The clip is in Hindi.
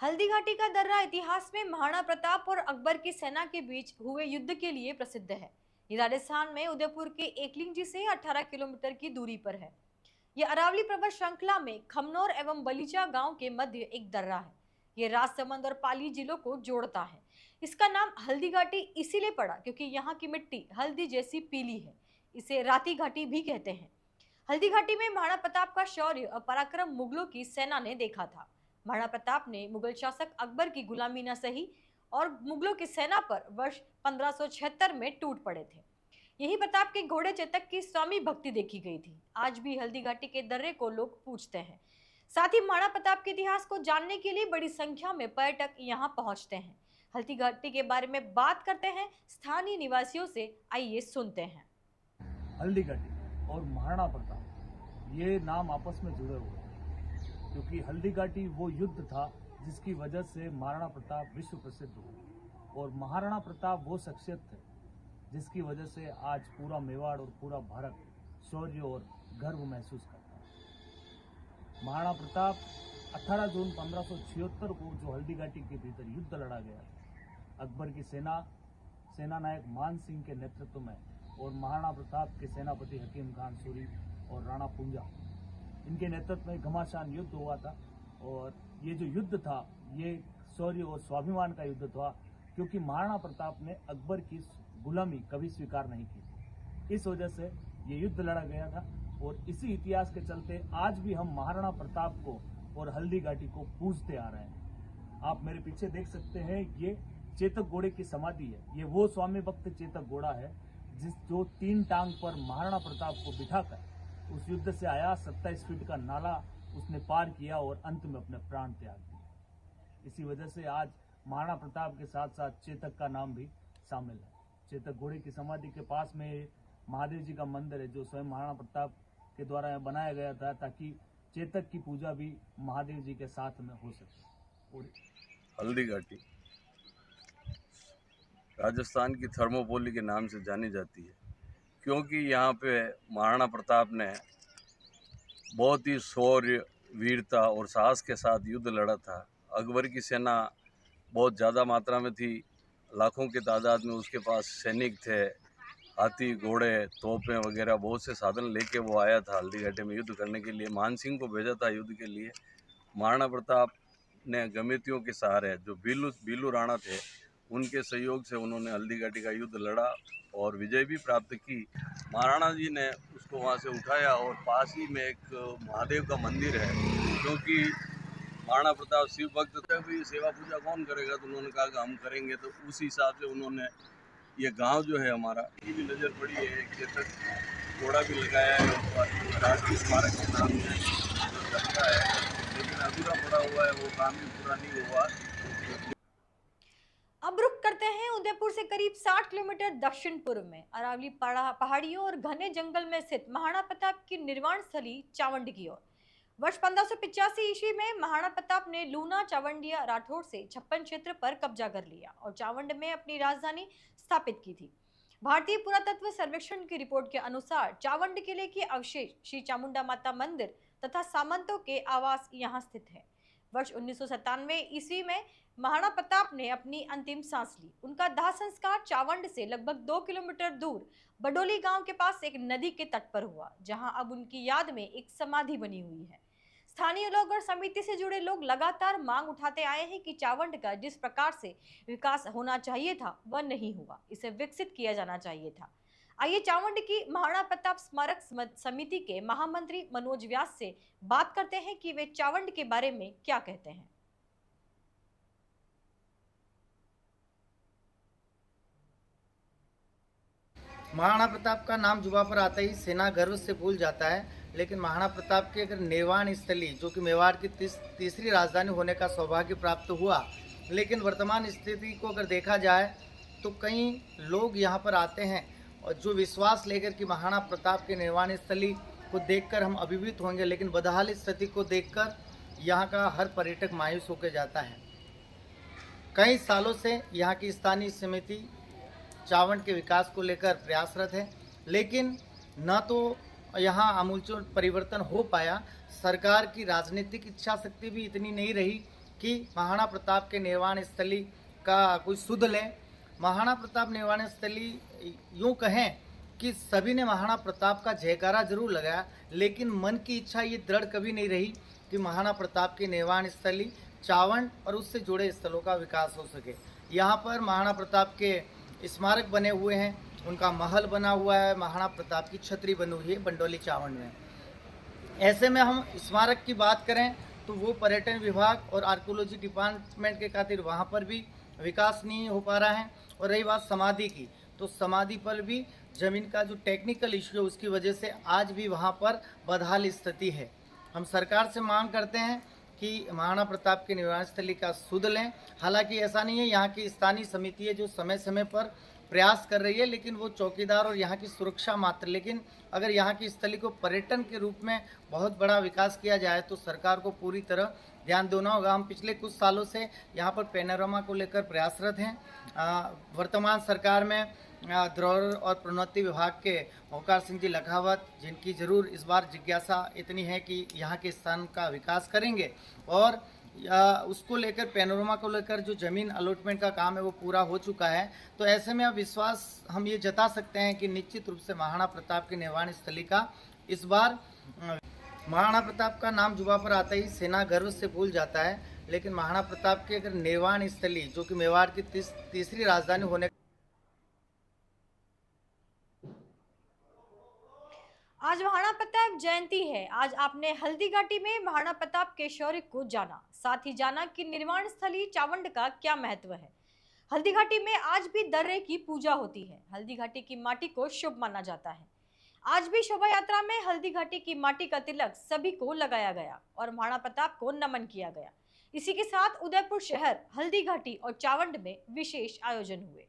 हल्दी घाटी का दर्रा इतिहास में महाराणा प्रताप और अकबर की सेना के बीच हुए युद्ध के लिए प्रसिद्ध है। ये राजस्थान में उदयपुर के एकलिंगजी से 18 किलोमीटर की दूरी पर है। ये अरावली पर्वत श्रृंखला में खमनोर एवं बलीचा गांव के मध्य एक दर्रा है। ये राजसमंद और पाली जिलों को जोड़ता है। इसका नाम हल्दी घाटी इसीलिए पड़ा क्योंकि यहाँ की मिट्टी हल्दी जैसी पीली है। इसे राती घाटी भी कहते हैं। हल्दी घाटी में महाराणा प्रताप का शौर्य और पराक्रम मुगलों की सेना ने देखा था। महाराणा प्रताप ने मुगल शासक अकबर की गुलामी न सही और मुगलों की सेना पर वर्ष 1576 में टूट पड़े थे। यही प्रताप के घोड़े चेतक की स्वामी भक्ति देखी गई थी। आज भी हल्दी घाटी के दर्रे को लोग पूजते हैं। साथ ही महाराणा प्रताप के इतिहास को जानने के लिए बड़ी संख्या में पर्यटक यहाँ पहुंचते हैं। हल्दी घाटी के बारे में बात करते हैं स्थानीय निवासियों से, आइए सुनते हैं। हल्दी घाटी और महाराणा प्रताप ये नाम आपस में जुड़े हुए हैं क्योंकि हल्दी घाटी वो युद्ध था जिसकी वजह से महाराणा प्रताप विश्व प्रसिद्ध हुए और महाराणा प्रताप वो शख्सियत थे जिसकी वजह से आज पूरा मेवाड़ और पूरा भारत शौर्य और गर्व महसूस करता है। महाराणा प्रताप 18 जून 1576 को जो हल्दी घाटी के भीतर युद्ध लड़ा गया अकबर की सेना नायक मान सिंह के नेतृत्व में और महाराणा प्रताप के सेनापति हकीम खान सूरी और राणा पूंजा इनके नेतृत्व में घमासान युद्ध हुआ था। और ये जो युद्ध था ये शौर्य और स्वाभिमान का युद्ध था क्योंकि महाराणा प्रताप ने अकबर की गुलामी कभी स्वीकार नहीं की थी। इस वजह से ये युद्ध लड़ा गया था और इसी इतिहास के चलते आज भी हम महाराणा प्रताप को और हल्दी घाटी को पूजते आ रहे हैं। आप मेरे पीछे देख सकते हैं ये चेतक घोड़े की समाधि है। ये वो स्वामी भक्त चेतक घोड़ा है जो 3 टांग पर महाराणा प्रताप को बिठाकर उस युद्ध से आया। 27 फीट का नाला उसने पार किया और अंत में अपने प्राण त्याग दिए। इसी वजह से आज महाराणा प्रताप के साथ साथ चेतक का नाम भी शामिल है। चेतक घोड़े की समाधि के पास में महादेव जी का मंदिर है जो स्वयं महाराणा प्रताप के द्वारा बनाया गया था ताकि चेतक की पूजा भी महादेव जी के साथ में हो सके। और हल्दी घाटी राजस्थान की थर्मोपोली के नाम से जानी जाती है क्योंकि यहाँ पे महाराणा प्रताप ने बहुत ही शौर्य, वीरता और साहस के साथ युद्ध लड़ा था। अकबर की सेना बहुत ज़्यादा मात्रा में थी, लाखों की तादाद में उसके पास सैनिक थे, हाथी, घोड़े, तोपें वगैरह बहुत से साधन लेके वो आया था हल्दी घाटी में युद्ध करने के लिए। मान सिंह को भेजा था युद्ध के लिए। महाराणा प्रताप ने गमितियों के सहारे जो बीलू राणा थे उनके सहयोग से उन्होंने हल्दी घाटी का युद्ध लड़ा और विजय भी प्राप्त की। महाराणा जी ने उसको वहाँ से उठाया और पास ही में एक महादेव का मंदिर है क्योंकि महाराणा प्रताप शिव भक्त थे, भी सेवा पूजा कौन करेगा, तो उन्होंने कहा कि हम करेंगे। तो उस हिसाब से उन्होंने ये गांव जो है हमारा ये भी नज़र पड़ी है, एक चेतक घोड़ा भी लगाया है और राष्ट्रीय स्मारक के नाम से रखा है, लेकिन अधूरा पड़ा हुआ है, वो काम भी पूरा नहीं हुआ। अब रुक करते हैं उदयपुर से करीब 60 किलोमीटर दक्षिण पूर्व में अरावली पहाड़ियों और घने जंगल में स्थित महाराणा प्रताप की निर्वाण स्थली चावंड की ओर। वर्ष 1585 ईस्वी में महाराणा प्रताप ने लूना चावंडिया राठौड़ से 56 क्षेत्र पर कब्जा कर लिया और चावंड में अपनी राजधानी स्थापित की थी। भारतीय पुरातत्व सर्वेक्षण की रिपोर्ट के अनुसार चावंड किले के अवशेष, श्री चामुंडा माता मंदिर तथा सामंतों के आवास यहाँ स्थित है। वर्ष 1997 ईस्वी में महाराणा प्रताप ने अपनी अंतिम सांस ली। उनका दाह संस्कार चावंड से लगभग 2 किलोमीटर दूर बडोली गांव के पास एक नदी के तट पर हुआ, जहां अब उनकी याद में एक समाधि बनी हुई है। स्थानीय लोग और समिति से जुड़े लोग लगातार मांग उठाते आए हैं कि चावंड का जिस प्रकार से विकास होना चाहिए था वह नहीं हुआ, इसे विकसित किया जाना चाहिए था। आइए चावंड की महाराणा प्रताप स्मारक समिति के महामंत्री मनोज व्यास से बात करते हैं कि वे चावंड के बारे में क्या कहते हैं। महाराणा प्रताप का नाम जुबा पर आता ही सेना गर्व से भूल जाता है, लेकिन महाराणा प्रताप की अगर निर्वाण स्थली जो कि मेवाड़ की तीसरी राजधानी होने का सौभाग्य प्राप्त हुआ, लेकिन वर्तमान स्थिति को अगर देखा जाए तो कई लोग यहाँ पर आते हैं और जो विश्वास लेकर कि महाराणा प्रताप के निर्वाण स्थली को देखकर हम अभिभूत होंगे, लेकिन बदहाल स्थिति को देखकर यहाँ का हर पर्यटक मायूस होकर जाता है। कई सालों से यहाँ की स्थानीय समिति चावंड के विकास को लेकर प्रयासरत है, लेकिन न तो यहाँ आमूलचूल परिवर्तन हो पाया। सरकार की राजनीतिक इच्छा शक्ति भी इतनी नहीं रही कि महाराणा प्रताप के निर्वाण स्थली का कोई सुध लें। महाराणा प्रताप निर्वाण स्थली यूँ कहें कि सभी ने महाराणा प्रताप का जयकारा जरूर लगाया, लेकिन मन की इच्छा ये दृढ़ कभी नहीं रही कि महाराणा प्रताप की निर्वाण स्थली चावंड और उससे जुड़े स्थलों का विकास हो सके। यहाँ पर महाराणा प्रताप के स्मारक बने हुए हैं, उनका महल बना हुआ है, महाराणा प्रताप की छतरी बनी हुई है बंडोली चावंड में। ऐसे में हम स्मारक की बात करें तो वो पर्यटन विभाग और आर्कियोलॉजी डिपार्टमेंट के खातिर वहाँ पर भी विकास नहीं हो पा रहा है। और रही बात समाधि की, तो समाधि पर भी ज़मीन का जो टेक्निकल इश्यू है उसकी वजह से आज भी वहाँ पर बदहाल स्थिति है। हम सरकार से मांग करते हैं कि महाराणा प्रताप के निर्वाण स्थली का सुध लें। हालांकि ऐसा नहीं है, यहाँ की स्थानीय समिति है जो समय समय पर प्रयास कर रही है, लेकिन वो चौकीदार और यहाँ की सुरक्षा मात्र। लेकिन अगर यहाँ की स्थली को पर्यटन के रूप में बहुत बड़ा विकास किया जाए तो सरकार को पूरी तरह ध्यान देना होगा। हम पिछले कुछ सालों से यहाँ पर पैनोरमा को लेकर प्रयासरत हैं। वर्तमान सरकार में धरोहर और प्रोन्नति विभाग के ओंकार सिंह जी लखावत, जिनकी जरूर इस बार जिज्ञासा इतनी है कि यहाँ के स्थान का विकास करेंगे और उसको लेकर पैनोरमा को लेकर जो ज़मीन अलॉटमेंट का काम है वो पूरा हो चुका है। तो ऐसे में अब विश्वास हम ये जता सकते हैं कि निश्चित रूप से महाराणा प्रताप की निर्वाण स्थली का इस बार महाराणा प्रताप का नाम जुबा पर आता ही सेना गर्व से भूल जाता है। लेकिन महाराणा प्रताप की अगर निर्वाण स्थली, जो कि मेवाड़ की तीसरी राजधानी होने आज महाराणा प्रताप जयंती है। आज आपने हल्दी घाटी में महाराणा प्रताप के शौर्य को जाना, साथ ही जाना कि निर्वाण स्थली चावंड का क्या महत्व है। हल्दी घाटी में आज भी दर्रे की पूजा होती है। हल्दी घाटी की माटी को शुभ माना जाता है। आज भी शोभा यात्रा में हल्दी घाटी की माटी का तिलक सभी को लगाया गया और महाराणा प्रताप को नमन किया गया। इसी के साथ उदयपुर शहर, हल्दी घाटी और चावंड में विशेष आयोजन हुए।